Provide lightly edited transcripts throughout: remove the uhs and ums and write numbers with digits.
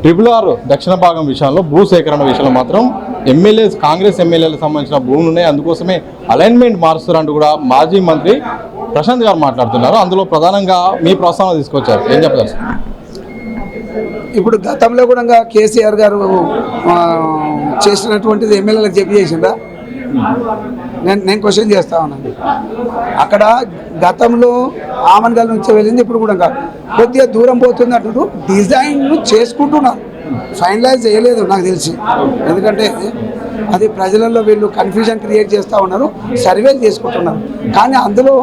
RRR దక్షిణ భాగం విషయంలో భూ సేకరణ విషయంలో మాత్రం ఎమ్మెల్యేస్ కాంగ్రెస్ ఎమ్మెల్యేలకు సంబంధించిన భూములు ఉన్నాయి, అందుకోసమే అలైన్మెంట్ మారుస్తారంటూ కూడా మాజీ మంత్రి ప్రశాంత్ గారు మాట్లాడుతున్నారు. అందులో ప్రధానంగా మీ ప్రోత్సాహం తీసుకొచ్చారు, ఏం చెప్తారు సార్? ఇప్పుడు గతంలో కూడా కేసీఆర్ గారు చేసినటువంటిది ఎమ్మెల్యేలకు చెప్పి చేసిందా? నేను క్వశ్చన్ చేస్తా ఉన్నాను. అక్కడ గతంలో ఆమన్గల్ నుంచి వెళ్ళింది, ఇప్పుడు కూడా కొద్దిగా దూరం పోతుంది అంటూ డిజైన్లు చేసుకుంటున్నారు, ఫైనలైజ్ చేయలేదు నాకు తెలిసి. ఎందుకంటే అది ప్రజలలో వీళ్ళు కన్ఫ్యూజన్ క్రియేట్ చేస్తూ ఉన్నారు, సర్వేలు చేసుకుంటున్నారు. కానీ అందులో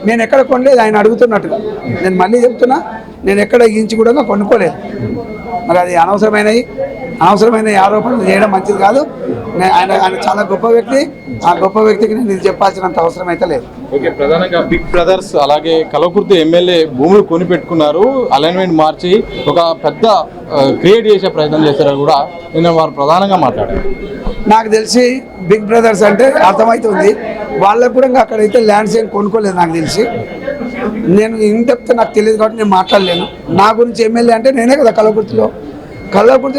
నేను ఎక్కడ కొనలేదు, ఆయన అడుగుతున్నట్టుగా. నేను మళ్ళీ చెప్తున్నా, నేను ఎక్కడ ఇంచి కూడా కొనుక్కోలేదు. మరి అది అనవసరమైన ఆరోపణలు చేయడం మంచిది కాదు. ఆయన చాలా గొప్ప వ్యక్తి, ఆ గొప్ప వ్యక్తికి నేను ఇది చెప్పాల్సినంత అవసరం అయితే లేదు. ఓకే, ప్రధానంగా బిగ్ బ్రదర్స్ అలాగే కల్వకుర్తి ఎమ్మెల్యే భూములు కొనిపెట్టుకున్నారు, అలైన్మెంట్ మార్చి ఒక పెద్ద క్రియేట్ చేసే ప్రయత్నం చేశారని కూడా నేను వారు ప్రధానంగా మాట్లాడారు. నాకు తెలిసి బిగ్ బ్రదర్స్ అంటే అర్థమవుతుంది, వాళ్ళకు కూడా అక్కడైతే ల్యాండ్స్ ఏం కొనుక్కోలేదు నాకు తెలిసి. నేను ఏం చెప్తే నాకు తెలియదు కాబట్టి నేను మాట్లాడలేను. నా గురించి ఎమ్మెల్యే అంటే నేనే కదా కల్వకుర్తిలో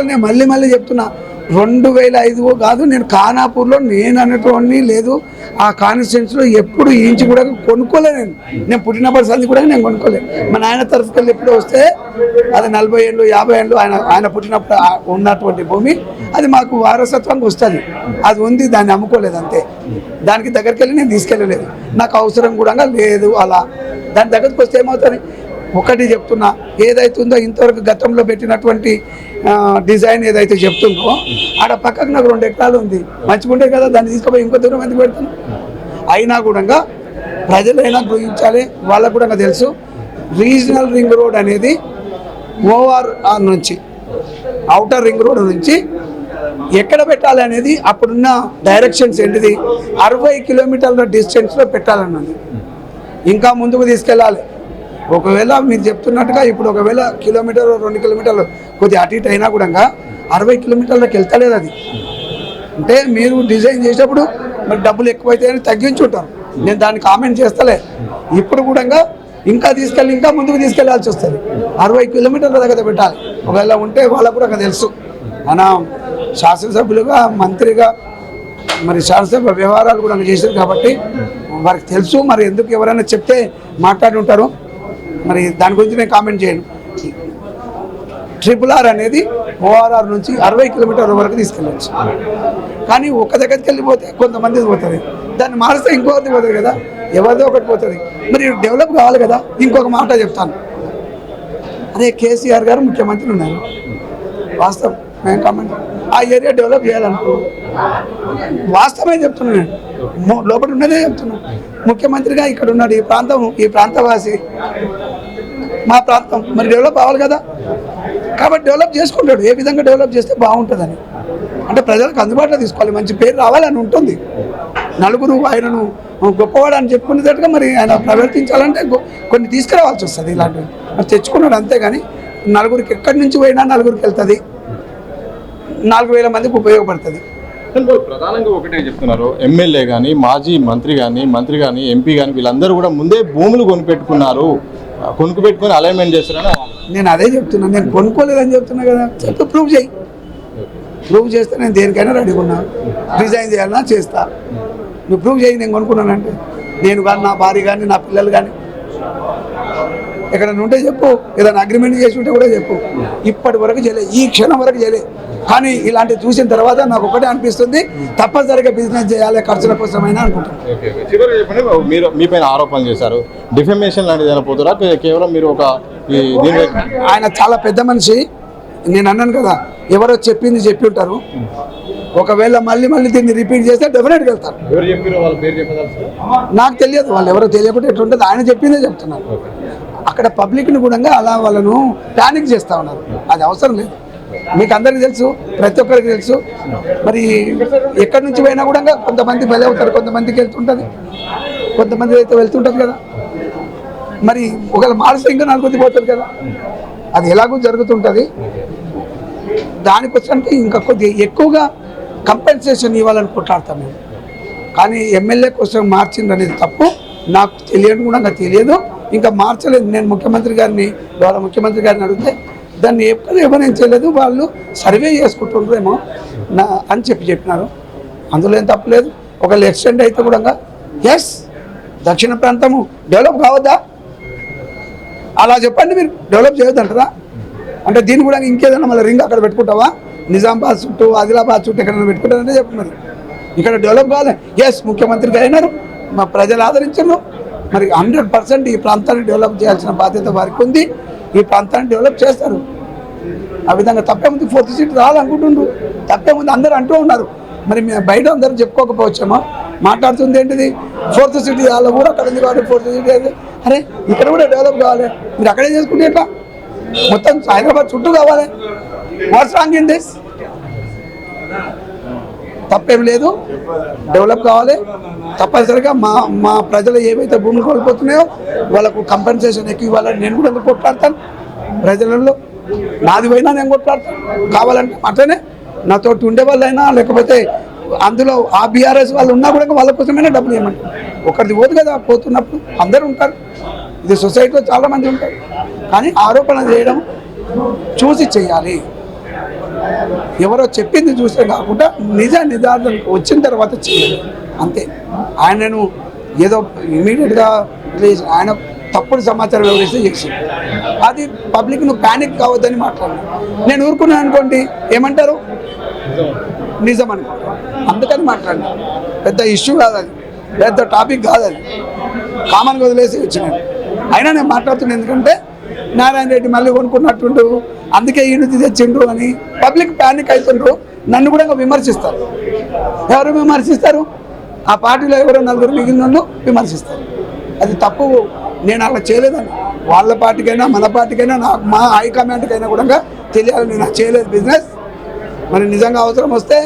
నేను మళ్ళీ చెప్తున్నా, 2005 కాదు, నేను ఖానాపూర్లో నేను అనేటువంటి లేదు, ఆ కాన్స్టిట్యున్సీలో ఎప్పుడు ఇంచి కూడా కొనుక్కోలేదు. నేను పుట్టినప్పటి సంది కూడా నేను కొనుక్కోలేదు. మా నాయన తరఫుకెళ్ళి ఎప్పుడు వస్తే అది 40 ఏళ్ళు 50 ఏళ్ళు ఆయన పుట్టినప్పుడు ఉన్నటువంటి భూమి అది మాకు వారసత్వంగా వస్తుంది. అది ఉంది, దాన్ని అమ్ముకోలేదు అంతే. దానికి దగ్గరికి వెళ్ళి నేను తీసుకెళ్ళలేదు, నాకు అవసరం కూడా లేదు. అలా దాని దగ్గరికి వస్తే ఏమవుతుంది? ఒకటి చెప్తున్నా, ఏదైతుందో ఇంతవరకు గతంలో పెట్టినటువంటి డిజైన్ ఏదైతే చెప్తుందో ఆడ పక్కకు నాకు 2 ఎకరాలు ఉంది, మంచిగా ఉండే కదా, దాన్ని తీసుకుపోయి ఇంకో దూరం ఎందుకు పెడతాను? అయినా కూడా ప్రజలైనా గ్రహించాలి, వాళ్ళకు కూడా తెలుసు. రీజనల్ రింగ్ రోడ్ అనేది ORR నుంచి అవుటర్ రింగ్ రోడ్ నుంచి ఎక్కడ పెట్టాలి అనేది అప్పుడున్న డైరెక్షన్స్ ఏంటిది, 60 కిలోమీటర్ల డిస్టెన్స్లో పెట్టాలన్నది. ఇంకా ముందుకు తీసుకెళ్ళాలి. ఒకవేళ మీరు చెప్తున్నట్టుగా ఇప్పుడు ఒకవేళ కిలోమీటర్ 2 కిలోమీటర్లు కొద్దిగా అటు ఇటు అయినా కూడా 60 కిలోమీటర్లకు వెళ్తలేదు. అది అంటే మీరు డిజైన్ చేసేటప్పుడు మరి డబ్బులు ఎక్కువైతే తగ్గించి ఉంటారు, నేను దాన్ని కామెంట్ చేస్తలే. ఇప్పుడు కూడా ఇంకా ముందుకు తీసుకెళ్లాల్సి వస్తుంది. 60 కిలోమీటర్ల దగ్గర పెట్టాలి. ఒకవేళ ఉంటే వాళ్ళకు కూడా తెలుసు. మన శాసనసభ్యులుగా మంత్రిగా మరి శాసనసభ వ్యవహారాలు కూడా చేశారు కాబట్టి వారికి తెలుసు. మరి ఎందుకు ఎవరైనా చెప్తే మాట్లాడి ఉంటారు, మరి దాని గురించి నేను కామెంట్ చేయను. RRR అనేది ORR నుంచి 60 కిలోమీటర్ల వరకు తీసుకెళ్ళచ్చు. కానీ ఒక దగ్గరికి వెళ్ళిపోతే కొంతమంది పోతుంది, దాన్ని మారిస్తే ఇంకొకటి పోతుంది కదా, ఎవరిదో ఒకటి పోతుంది. మరి డెవలప్ కావాలి కదా. ఇంకొక మాట చెప్తాను, అదే కేసీఆర్ గారు ముఖ్యమంత్రి ఉన్నారు, వాస్తవం నేను కామెంట్, ఆ ఏరియా డెవలప్ చేయాలనుకో, వాస్తవమే చెప్తున్నాను, నేను లోపల ఉన్నదే చెప్తున్నాను. ముఖ్యమంత్రిగా ఇక్కడ ఉన్నాడు, ఈ ప్రాంతవాసి, మా ప్రాంతం, మరి డెవలప్ అవ్వాలి కదా. కాబట్టి డెవలప్ చేసుకుంటాడు, ఏ విధంగా డెవలప్ చేస్తే బాగుంటుందని. అంటే ప్రజలకు అందుబాటులో తీసుకోవాలి, మంచి పేరు రావాలని ఉంటుంది. నలుగురు ఆయనను గొప్పవాడు అని చెప్పుకునేటట్టుగా మరి ఆయన ప్రవర్తించాలంటే కొన్ని తీసుకురావాల్సి వస్తుంది. ఇలాంటివి మరి తెచ్చుకున్నాడు, అంతేగాని నలుగురికి ఎక్కడి నుంచి పోయినా నలుగురికి వెళ్తుంది, 4000 మందికి ఉపయోగపడుతుంది. ప్రధానంగా ఒకటే చెప్తున్నారు, ఎమ్మెల్యే కానీ మాజీ మంత్రి కానీ ఎంపీ కానీ వీళ్ళందరూ కూడా ముందే భూములు కొనుక్కుపెట్టుకొని అలైన్మెంట్ చేస్తారని నేను అదే చెప్తున్నాను. నేను కొనుక్కోలేదని చెప్తున్నా కదా, చెప్పి ప్రూవ్ చేస్తే నేను దేనికైనా రెడీగా ఉన్నాను. డిజైన్ చేయాలన్నా చేస్తా, నువ్వు ప్రూవ్ చేయి. నేను కొనుక్కున్నానంటే నేను కానీ నా భార్య కానీ నా పిల్లలు కానీ ఎక్కడైనా ఉంటే చెప్పు, ఏదైనా అగ్రిమెంట్ చేసి ఉంటే కూడా చెప్పు. ఇప్పటి వరకు చేయలేదు, ఈ క్షణం వరకు చేయలేదు. కానీ ఇలాంటివి చూసిన తర్వాత నాకు ఒకటే అనిపిస్తుంది, తప్పనిసరిగా బిజినెస్ చేయాలి, ఖర్చుల కోసమైనా అనుకుంటున్నాను. మీరు మీ పైన ఆరోపణలు చేశారు, డిఫమేషన్ లాంటిది ఏమైనా పోతారా? కేవలం మీరు ఒక ఆయన చాలా పెద్ద మనిషి, నేను అన్నాను కదా, ఎవరో చెప్పి ఉంటారు. ఒకవేళ మళ్ళీ దీన్ని రిపీట్ చేస్తే డెఫినెట్గా వెళ్తారు. నాకు తెలియదు, వాళ్ళు ఎవరో తెలియకుండా ఎట్లుంటుంది, ఆయన చెప్పిందే చెప్తున్నారు. అక్కడ పబ్లిక్ని కూడా అలా వాళ్ళను ప్యానిక్ చేస్తూ ఉన్నారు, అది అవసరం లేదు. మీకు అందరికీ తెలుసు, ప్రతి ఒక్కరికి తెలుసు. మరి ఎక్కడి నుంచి పోయినా కూడా కొంతమంది బలి అవుతారు, కొంతమందికి వెళ్తుంటుంది, కొంతమంది అయితే వెళ్తుంటుంది కదా. మరి ఒకవేళ మారిస్తే ఇంకా 4 పోతుంది కదా, అది ఎలాగో జరుగుతుంటుంది. దానికోసానికి ఇంకా కొద్దిగా ఎక్కువగా కంపెన్సేషన్ ఇవ్వాలని కొట్లాడతాను నేను. కానీ ఎమ్మెల్యే కోసం మార్చింది అనేది తప్పు, నాకు తెలియదు కూడా, నాకు తెలియదు, ఇంకా మార్చలేదు. నేను గౌరవ ముఖ్యమంత్రి గారిని అడిగితే దాన్ని ఎప్పుడు ఎవరేం చేయలేదు, వాళ్ళు సర్వే చేసుకుంటుండ్రేమో అని చెప్పినారు. అందులో ఏం తప్పలేదు. ఒకవేళ ఎక్స్టెండ్ అయితే కూడా ఎస్ దక్షిణ ప్రాంతము డెవలప్ కావద్దా? అలా చెప్పండి. మీరు డెవలప్ చేయొద్దంటారా? అంటే దీన్ని కూడా ఇంకేదైనా మళ్ళీ రింగ్ అక్కడ పెట్టుకుంటావా? నిజామాబాద్ చుట్టూ, ఆదిలాబాద్ చుట్టూ ఎక్కడైనా పెట్టుకుంటారంటే చెప్పు. మరి ఇక్కడ డెవలప్ కావాలి. ఎస్ ముఖ్యమంత్రిగా అయినారు, మా ప్రజలు ఆదరించారు. మరి 100% ఈ ప్రాంతాన్ని డెవలప్ చేయాల్సిన బాధ్యత వారికి ఉంది. ఈ ప్రాంతాన్ని డెవలప్ చేస్తారు. ఆ విధంగా తప్పేముంది. 4th సీట్ రావాలనుకుంటుండ్రు, తప్పేముంది అందరూ అంటూ ఉన్నారు. మరి మేము బయట అందరూ చెప్పుకోకపోవచ్చామో. మాట్లాడుతుంది ఏంటిది 4th సీట్ వాళ్ళ ఊరు అక్కడ ఉంది కాబట్టి 4th సీట్. అరే ఇక్కడ కూడా డెవలప్ కావాలి, మీరు అక్కడే చేసుకుంటే ఎట్లా? మొత్తం హైదరాబాద్ చుట్టూ కావాలి. What's wrong in this? తప్పేం లేదు, డెవలప్ కావాలి. తప్పనిసరిగా మా ప్రజలు ఏవైతే భూములు కోల్పోతున్నాయో వాళ్ళకు కంపెన్సేషన్ ఎక్కువ ఇవ్వాలని నేను కూడా కొట్లాడతాను. ప్రజలలో నాది పోయినా నేను కొట్లాడతాను. కావాలంటే అట్లనే నాతో ఉండే వాళ్ళైనా, లేకపోతే అందులో ఆ బీఆర్ఎస్ వాళ్ళు ఉన్నా కూడా వాళ్ళ కోసమైనా డబ్బులు ఇవ్వమండి. ఒకరిది పోదు కదా, పోతున్నప్పుడు అందరూ ఉంటారు. ఇది సొసైటీలో చాలామంది ఉంటారు. కానీ ఆరోపణ చేయడం చూసి చేయాలి. ఎవరో చెప్పింది చూసే కాకుండా నిజార్థం వచ్చిన తర్వాత చేయాలి, అంతే. ఆయనను ఏదో ఇమీడియట్గా ఆయన తప్పుడు సమాచారం వివరిస్తే చేసి అది పబ్లిక్ నువ్వు ప్యానిక్ కావద్దని మాట్లాడు. నేను ఊరుకున్నాను అనుకోండి, ఏమంటారు? నిజం అనుకో. అందుకని మాట్లాడి పెద్ద ఇష్యూ కాదు, అది పెద్ద టాపిక్ కాదు, అది కామన్గా వదిలేసి వచ్చినాను. అయినా నేను మాట్లాడుతున్నాను, ఎందుకంటే నారాయణ రెడ్డి మళ్ళీ కొనుక్కున్నట్టుండు, అందుకే ఈయన తెచ్చిండ్రు అని పబ్లిక్ ప్యానిక్ అవుతుండ్రు. నన్ను కూడా విమర్శిస్తారు. ఎవరు విమర్శిస్తారు? ఆ పార్టీలో ఎవరో నలుగురు మిగిలిన వాళ్ళు విమర్శిస్తారు. అది తప్పు. నేను అలా చేయలేదని వాళ్ళ పార్టీకైనా మన పార్టీకైనా నాకు మా హైకమాండ్కైనా కూడా తెలియాలి. నేను చేయలేదు బిజినెస్. మరి నిజంగా అవసరం వస్తే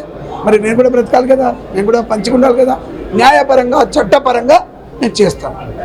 మరి నేను కూడా బ్రతకాలి కదా, నేను కూడా పంచుకుండాలి కదా. న్యాయపరంగా, చట్టపరంగా నేను చేస్తాను.